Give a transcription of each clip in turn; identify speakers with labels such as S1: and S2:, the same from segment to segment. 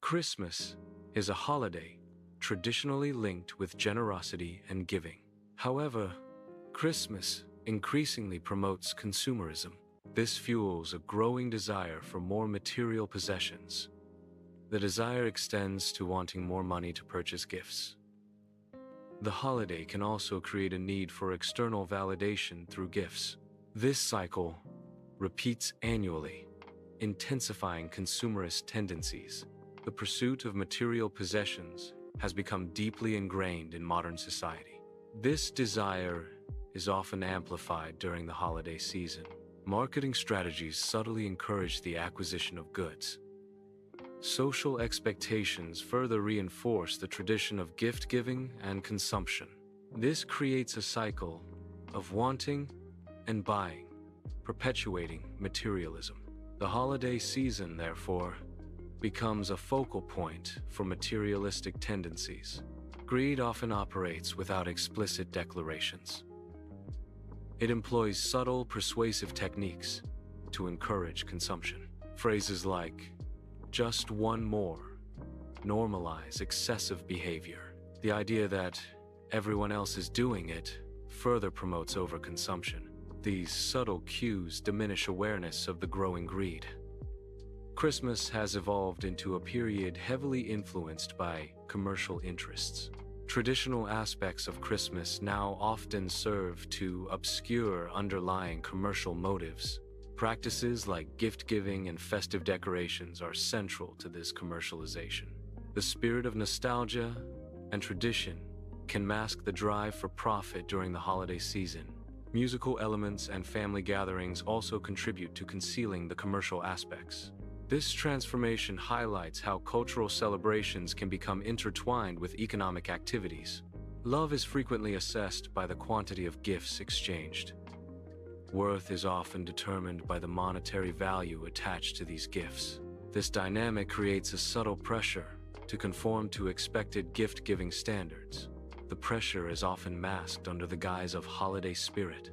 S1: Christmas is a holiday traditionally linked with generosity and giving. However, Christmas increasingly promotes consumerism. This fuels a growing desire for more material possessions. The desire extends to wanting more money to purchase gifts. The holiday can also create a need for external validation through gifts. This cycle repeats annually, intensifying consumerist tendencies. The pursuit of material possessions has become deeply ingrained in modern society. This desire is often amplified during the holiday season. Marketing strategies subtly encourage the acquisition of goods. Social expectations further reinforce the tradition of gift-giving and consumption. This creates a cycle of wanting and buying, perpetuating materialism. The holiday season, therefore, becomes a focal point for materialistic tendencies. Greed often operates without explicit declarations. It employs subtle, persuasive techniques to encourage consumption. Phrases like, "just one more," normalize excessive behavior. The idea that everyone else is doing it further promotes overconsumption. These subtle cues diminish awareness of the growing greed. Christmas has evolved into a period heavily influenced by commercial interests. Traditional aspects of Christmas now often serve to obscure underlying commercial motives. Practices like gift-giving and festive decorations are central to this commercialization. The spirit of nostalgia and tradition can mask the drive for profit during the holiday season. Musical elements and family gatherings also contribute to concealing the commercial aspects. This transformation highlights how cultural celebrations can become intertwined with economic activities. Love is frequently assessed by the quantity of gifts exchanged. Worth is often determined by the monetary value attached to these gifts. This dynamic creates a subtle pressure to conform to expected gift-giving standards. The pressure is often masked under the guise of holiday spirit.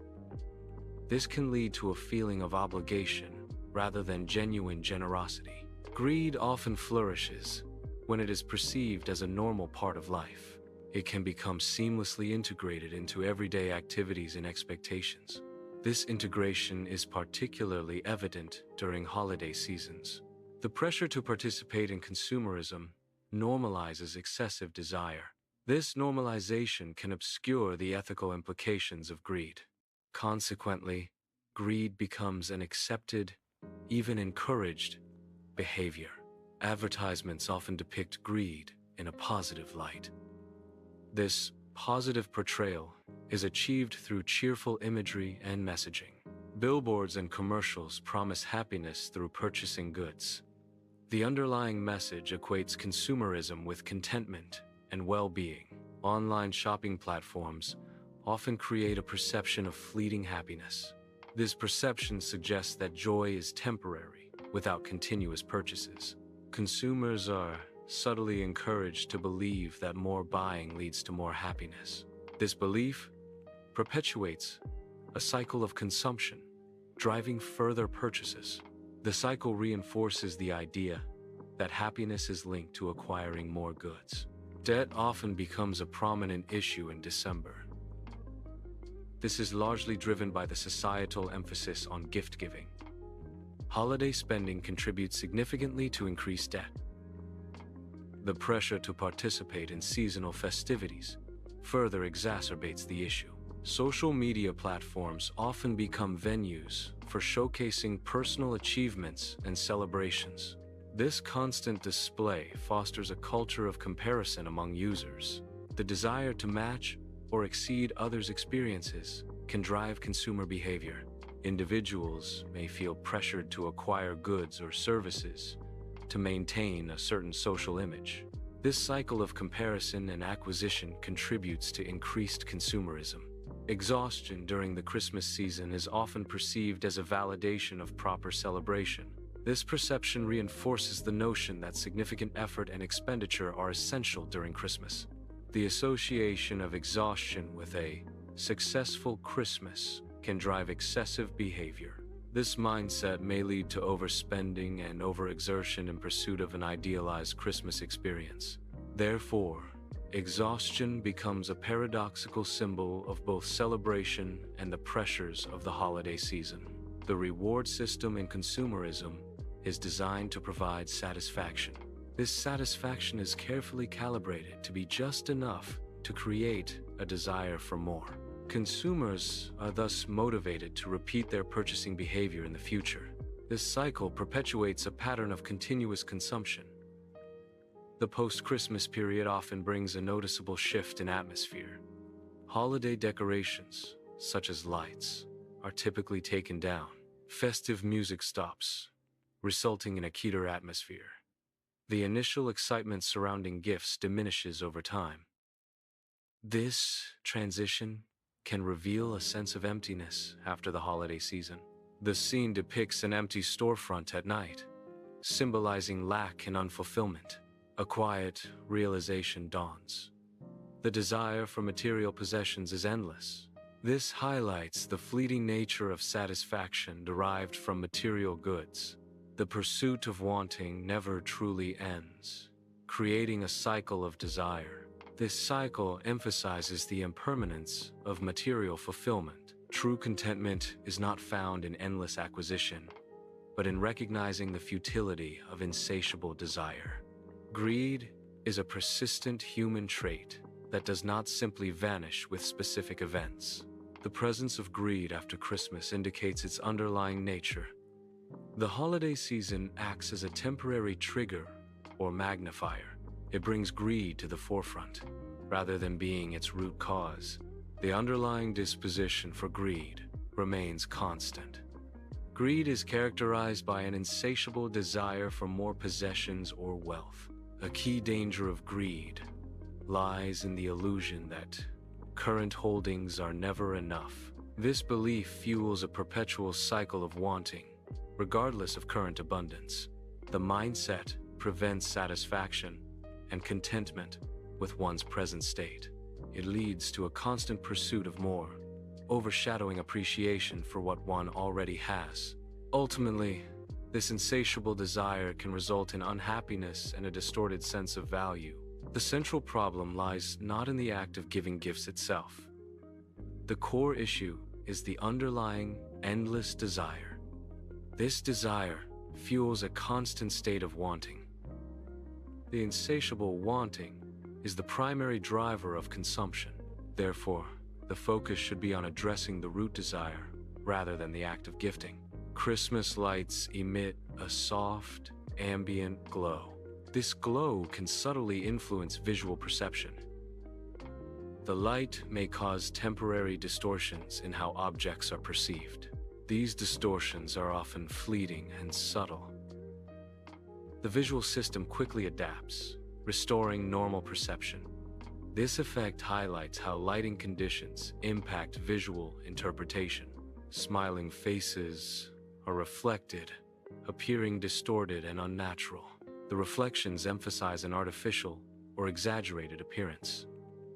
S1: This can lead to a feeling of obligation rather than genuine generosity. Greed often flourishes when it is perceived as a normal part of life. It can become seamlessly integrated into everyday activities and expectations. This integration is particularly evident during holiday seasons. The pressure to participate in consumerism normalizes excessive desire. This normalization can obscure the ethical implications of greed. Consequently, greed becomes an accepted, even encouraged, behavior. Advertisements often depict greed in a positive light. This positive portrayal is achieved through cheerful imagery and messaging. Billboards and commercials promise happiness through purchasing goods. The underlying message equates consumerism with contentment and well-being. Online shopping platforms often create a perception of fleeting happiness. This perception suggests that joy is temporary, without continuous purchases. Consumers are subtly encouraged to believe that more buying leads to more happiness. This belief perpetuates a cycle of consumption, driving further purchases. The cycle reinforces the idea that happiness is linked to acquiring more goods. Debt often becomes a prominent issue in December. This is largely driven by the societal emphasis on gift-giving. Holiday spending contributes significantly to increased debt. The pressure to participate in seasonal festivities further exacerbates the issue. Social media platforms often become venues for showcasing personal achievements and celebrations. This constant display fosters a culture of comparison among users. The desire to match or exceed others' experiences can drive consumer behavior. Individuals may feel pressured to acquire goods or services to maintain a certain social image. This cycle of comparison and acquisition contributes to increased consumerism. Exhaustion during the Christmas season is often perceived as a validation of proper celebration. This perception reinforces the notion that significant effort and expenditure are essential during Christmas. The association of exhaustion with a successful Christmas can drive excessive behavior. This mindset may lead to overspending and overexertion in pursuit of an idealized Christmas experience. Therefore, exhaustion becomes a paradoxical symbol of both celebration and the pressures of the holiday season. The reward system in consumerism is designed to provide satisfaction. This satisfaction is carefully calibrated to be just enough to create a desire for more. Consumers are thus motivated to repeat their purchasing behavior in the future. This cycle perpetuates a pattern of continuous consumption. The post-Christmas period often brings a noticeable shift in atmosphere. Holiday decorations, such as lights, are typically taken down. Festive music stops, resulting in a keener atmosphere. The initial excitement surrounding gifts diminishes over time. This transition can reveal a sense of emptiness after the holiday season. The scene depicts an empty storefront at night, symbolizing lack and unfulfillment. A quiet realization dawns. The desire for material possessions is endless. This highlights the fleeting nature of satisfaction derived from material goods. The pursuit of wanting never truly ends, creating a cycle of desire. This cycle emphasizes the impermanence of material fulfillment. True contentment is not found in endless acquisition, but in recognizing the futility of insatiable desire. Greed is a persistent human trait that does not simply vanish with specific events. The presence of greed after Christmas indicates its underlying nature. The holiday season acts as a temporary trigger or magnifier. It brings greed to the forefront, rather than being its root cause. The underlying disposition for greed remains constant. Greed is characterized by an insatiable desire for more possessions or wealth. A key danger of greed lies in the illusion that current holdings are never enough. This belief fuels a perpetual cycle of wanting, regardless of current abundance. The mindset prevents satisfaction and contentment with one's present state. It leads to a constant pursuit of more, overshadowing appreciation for what one already has. Ultimately, this insatiable desire can result in unhappiness and a distorted sense of value. The central problem lies not in the act of giving gifts itself. The core issue is the underlying, endless desire. This desire fuels a constant state of wanting. The insatiable wanting is the primary driver of consumption. Therefore, the focus should be on addressing the root desire rather than the act of gifting. Christmas lights emit a soft, ambient glow. This glow can subtly influence visual perception. The light may cause temporary distortions in how objects are perceived. These distortions are often fleeting and subtle. The visual system quickly adapts, restoring normal perception. This effect highlights how lighting conditions impact visual interpretation. Smiling faces are reflected, appearing distorted and unnatural. The reflections emphasize an artificial or exaggerated appearance.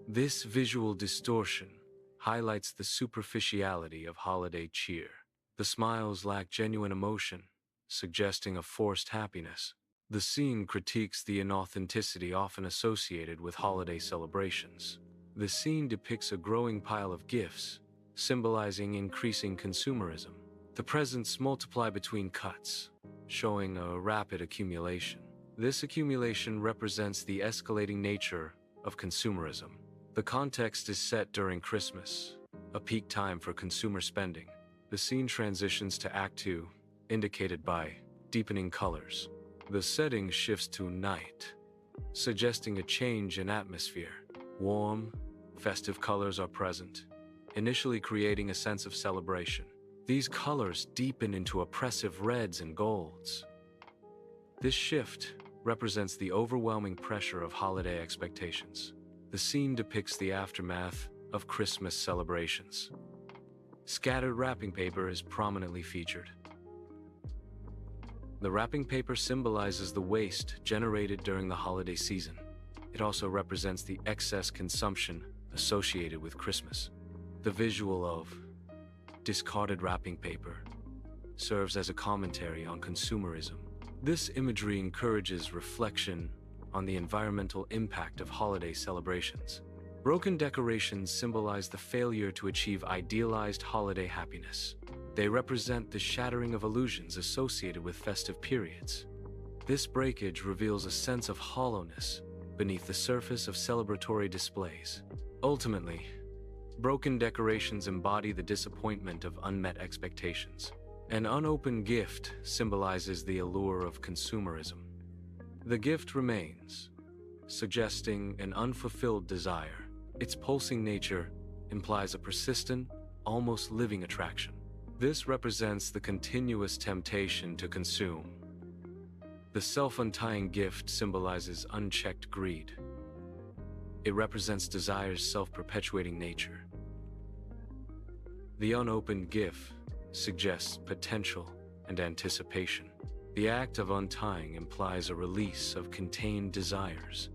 S1: This visual distortion highlights the superficiality of holiday cheer. The smiles lack genuine emotion, suggesting a forced happiness. The scene critiques the inauthenticity often associated with holiday celebrations. The scene depicts a growing pile of gifts, symbolizing increasing consumerism. The presents multiply between cuts, showing a rapid accumulation. This accumulation represents the escalating nature of consumerism. The context is set during Christmas, a peak time for consumer spending. The scene transitions to Act 2, indicated by deepening colors. The setting shifts to night, suggesting a change in atmosphere. Warm, festive colors are present, initially creating a sense of celebration. These colors deepen into oppressive reds and golds. This shift represents the overwhelming pressure of holiday expectations. The scene depicts the aftermath of Christmas celebrations. Scattered wrapping paper is prominently featured. The wrapping paper symbolizes the waste generated during the holiday season. It also represents the excess consumption associated with Christmas. The visual of discarded wrapping paper serves as a commentary on consumerism. This imagery encourages reflection on the environmental impact of holiday celebrations. Broken decorations symbolize the failure to achieve idealized holiday happiness. They represent the shattering of illusions associated with festive periods. This breakage reveals a sense of hollowness beneath the surface of celebratory displays. Ultimately, broken decorations embody the disappointment of unmet expectations. An unopened gift symbolizes the allure of consumerism. The gift remains, suggesting an unfulfilled desire. Its pulsing nature implies a persistent, almost living attraction. This represents the continuous temptation to consume. The self-untying gift symbolizes unchecked greed. It represents desire's self-perpetuating nature. The unopened gift suggests potential and anticipation. The act of untying implies a release of contained desires.